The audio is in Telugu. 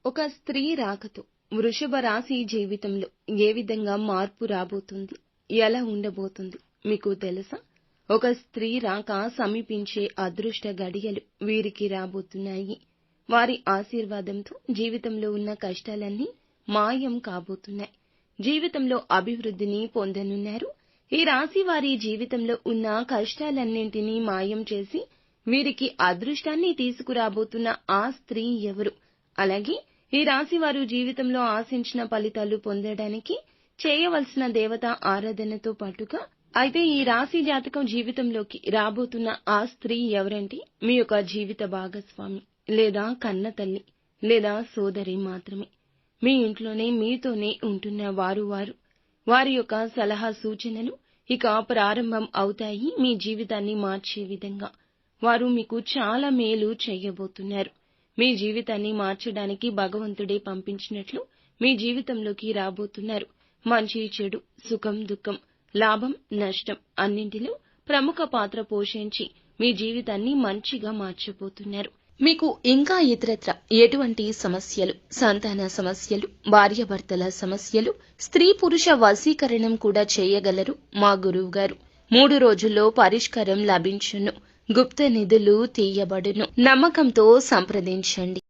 ఒక స్త్రీ రాకతో వృషభ రాశి జీవితంలో ఏ విధంగా మార్పు రాబోతుంది, ఎలా ఉండబోతుంది మీకు తెలుసా? ఒక స్త్రీ రాక సమీపించే అదృష్ట గడియలు వీరికి రాబోతున్నాయి. వారి ఆశీర్వాదంతో జీవితంలో ఉన్న కష్టాలన్నీ మాయం కాబోతున్నాయి. జీవితంలో అభివృద్ధిని పొందనున్నారు. ఈ రాశి వారి జీవితంలో ఉన్న కష్టాలన్నింటినీ మాయం చేసి వీరికి అదృష్టాన్ని తీసుకురాబోతున్న ఆ స్త్రీ ఎవరు? అలాగే ఈ రాశి వారు జీవితంలో ఆశించిన ఫలితాలు పొందడానికి చేయవలసిన దేవత ఆరాధనతో పాటుగా అయితే ఈ రాశి జాతకం జీవితంలోకి రాబోతున్న ఆ స్త్రీ ఎవరంటే మీ యొక్క జీవిత భాగస్వామి లేదా కన్న తల్లి లేదా సోదరి మాత్రమే. మీ ఇంట్లోనే మీతోనే ఉంటున్న వారి యొక్క సలహా సూచనలు ఇక ప్రారంభం అవుతాయి. మీ జీవితాన్ని మార్చే విధంగా వారు మీకు చాలా మేలు చేయబోతున్నారు. మీ జీవితాన్ని మార్చడానికి భగవంతుడే పంపించినట్లు మీ జీవితంలోకి రాబోతున్నారు. మంచి చెడు, సుఖం దుఃఖం, లాభం నష్టం అన్నింటిలో ప్రముఖ పాత్ర పోషించి మీ జీవితాన్ని మంచిగా మార్చబోతున్నారు. మీకు ఇంకా ఇతరత్ర ఎటువంటి సమస్యలు, సంతాన సమస్యలు, భార్యాభర్తల సమస్యలు, స్త్రీ పురుష వశీకరణం కూడా చేయగలరు మా గురువు గారు. 3 రోజుల్లో పరిష్కారం లభించును. గుప్త నిధులు తీయబడును. నమ్మకంతో సంప్రదించండి.